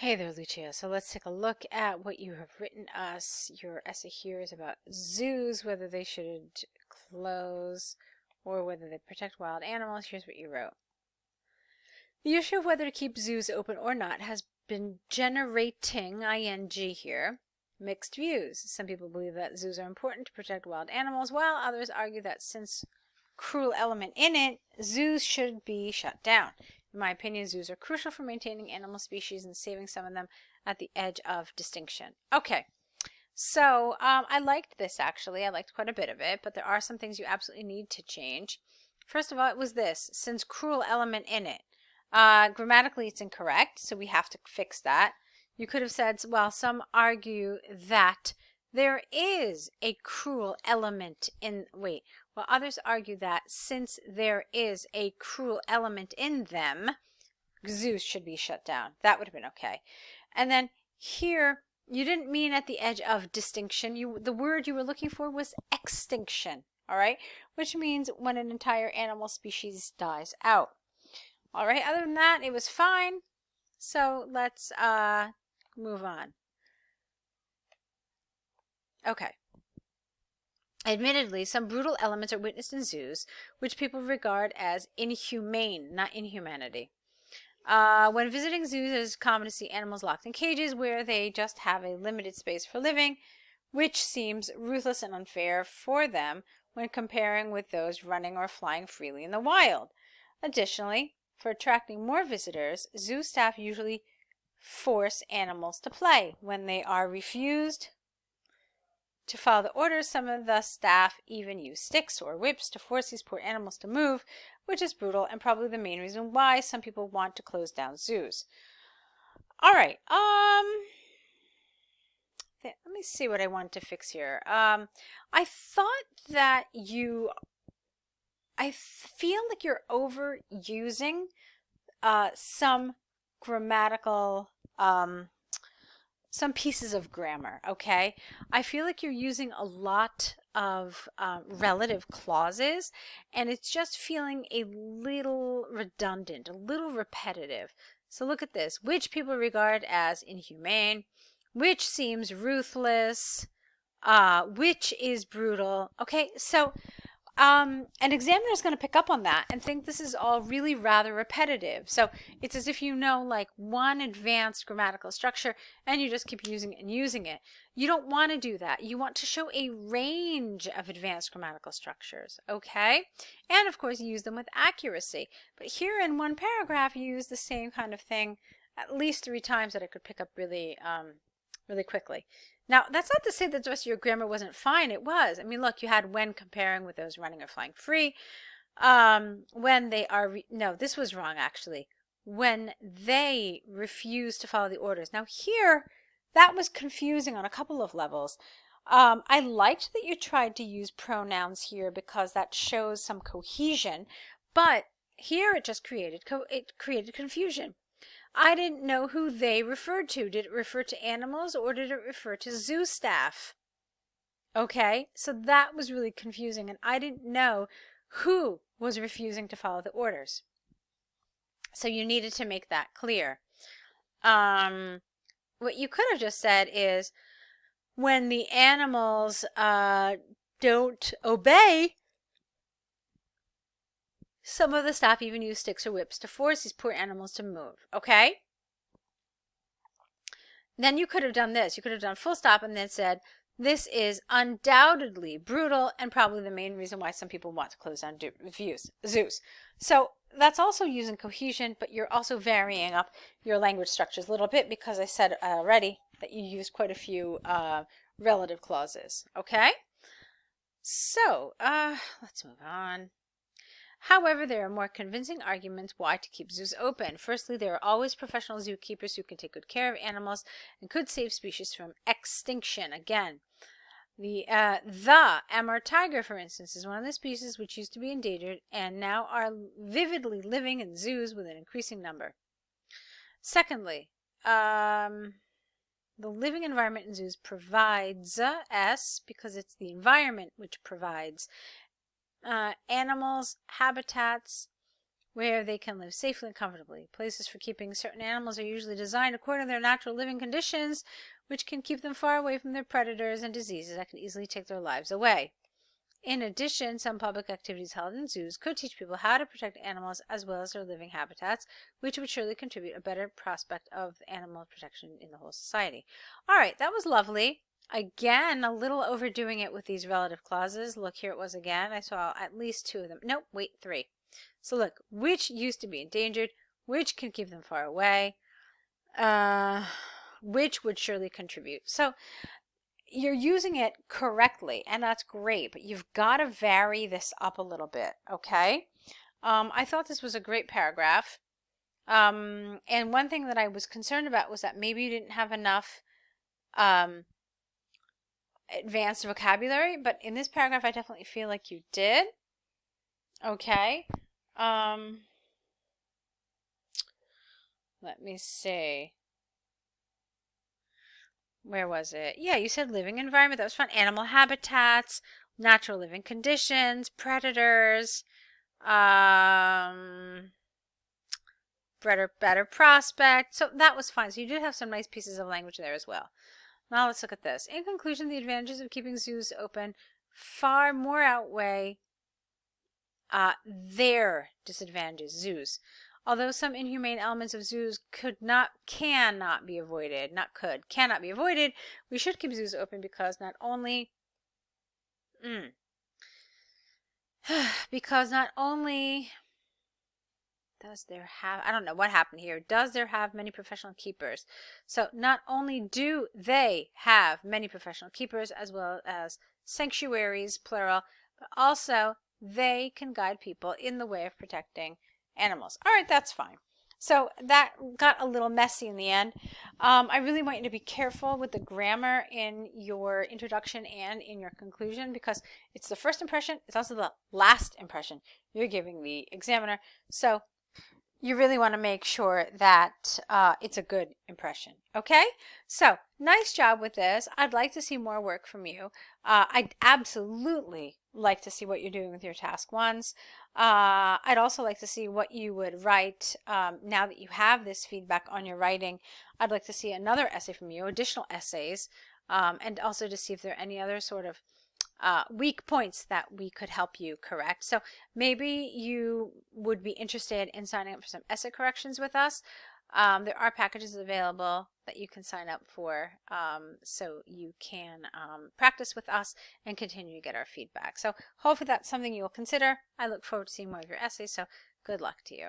Hey there, Lucia. So let's take a look at what you have written us. Your essay here is about zoos, whether they should close or whether they protect wild animals. Here's what you wrote. The issue of whether to keep zoos open or not has been generating, ing here, mixed views. Some people believe that zoos are important to protect wild animals, while others argue that since cruel element in it, zoos should be shut down. In my opinion, zoos are crucial for maintaining animal species and saving some of them at the edge of extinction. Okay, so I liked this actually. I liked quite a bit of it, but there are some things you absolutely need to change. First of all, it was this, since cruel element in it. Grammatically, it's incorrect, so we have to fix that. You could have said, well, some argue that there is a cruel element in, well, others argue that since there is a cruel element in them, zoos should be shut down. That would have been okay. And then here, you didn't mean at the edge of distinction. The word you were looking for was extinction, all right? Which means when an entire animal species dies out. All right, other than that, it was fine. So let's move on. Okay. Admittedly, some brutal elements are witnessed in zoos, which people regard as inhumane, not inhumanity. When visiting zoos, it is common to see animals locked in cages where they just have a limited space for living, which seems ruthless and unfair for them when comparing with those running or flying freely in the wild. Additionally, for attracting more visitors, zoo staff usually force animals to play. When they are refused to follow the orders, some of the staff even use sticks or whips to force these poor animals to move, which is brutal and probably the main reason why some people want to close down zoos. All right, let me see what I want to fix here. I thought that I feel like you're overusing some grammatical, some pieces of grammar, okay? I feel like you're using a lot of relative clauses, and it's just feeling a little redundant, a little repetitive. So look at this, which people regard as inhumane, which seems ruthless, which is brutal. Okay, so an examiner is going to pick up on that and think this is all really rather repetitive. So it's as if you know like one advanced grammatical structure and you just keep using it and using it. You don't want to do that. You want to show a range of advanced grammatical structures, okay? And of course use them with accuracy. But here in one paragraph you use the same kind of thing at least 3 times that I could pick up really quickly. Now, that's not to say that the rest of your grammar wasn't fine. It was. I mean, look, you had when comparing with those running or flying free. When they are, no, this was wrong, actually. When they refuse to follow the orders. Now, here, that was confusing on a couple of levels. I liked that you tried to use pronouns here because that shows some cohesion. But here it just created confusion. I didn't know who they referred to. Did it refer to animals or did it refer to zoo staff? Okay, so that was really confusing and I didn't know who was refusing to follow the orders. So you needed to make that clear. What you could have just said is when the animals don't obey, some of the staff even use sticks or whips to force these poor animals to move, okay? Then you could have done this. You could have done full stop and then said, this is undoubtedly brutal and probably the main reason why some people want to close down zoos. So that's also using cohesion, but you're also varying up your language structures a little bit because I said already that you use quite a few relative clauses, okay? So let's move on. However, there are more convincing arguments why to keep zoos open. Firstly, there are always professional zookeepers who can take good care of animals and could save species from extinction. Again, the Amur tiger, for instance, is one of the species which used to be endangered and now are vividly living in zoos with an increasing number. Secondly, the living environment in zoos provides because it's the environment which provides animals, habitats, where they can live safely and comfortably. Places for keeping certain animals are usually designed according to their natural living conditions, which can keep them far away from their predators and diseases that can easily take their lives away. In addition, some public activities held in zoos could teach people how to protect animals as well as their living habitats, which would surely contribute a better prospect of animal protection in the whole society. All right, that was lovely. Again, a little overdoing it with these relative clauses. Look, here it was again. I saw at least 2 of them. Nope, wait, 3. So look, which used to be endangered, which can keep them far away, which would surely contribute. So you're using it correctly, and that's great, but you've got to vary this up a little bit, okay? I thought this was a great paragraph. And one thing that I was concerned about was that maybe you didn't have enough advanced vocabulary, but in this paragraph, I definitely feel like you did. Okay. Let me see. Where was it? Yeah, you said living environment. That was fun. Animal habitats, natural living conditions, predators, better prospect. So that was fine. So you did have some nice pieces of language there as well. Now let's look at this. In conclusion, the advantages of keeping zoos open far more outweigh their disadvantages, zoos. Although some inhumane elements of zoos cannot be avoided, we should keep zoos open because not only does there have, I don't know what happened here, does there have many professional keepers? So not only do they have many professional keepers as well as sanctuaries, plural, but also they can guide people in the way of protecting animals. All right, that's fine. So that got a little messy in the end. I really want you to be careful with the grammar in your introduction and in your conclusion because it's the first impression, it's also the last impression you're giving the examiner. So you really want to make sure that it's a good impression. Okay? So, nice job with this. I'd like to see more work from you. I'd absolutely like to see what you're doing with your task ones. I'd also like to see what you would write now that you have this feedback on your writing. I'd like to see another essay from you, additional essays, and also to see if there are any other sort of weak points that we could help you correct. So maybe you would be interested in signing up for some essay corrections with us. There are packages available that you can sign up for so you can practice with us and continue to get our feedback. So hopefully that's something you'll consider. I look forward to seeing more of your essays, so good luck to you.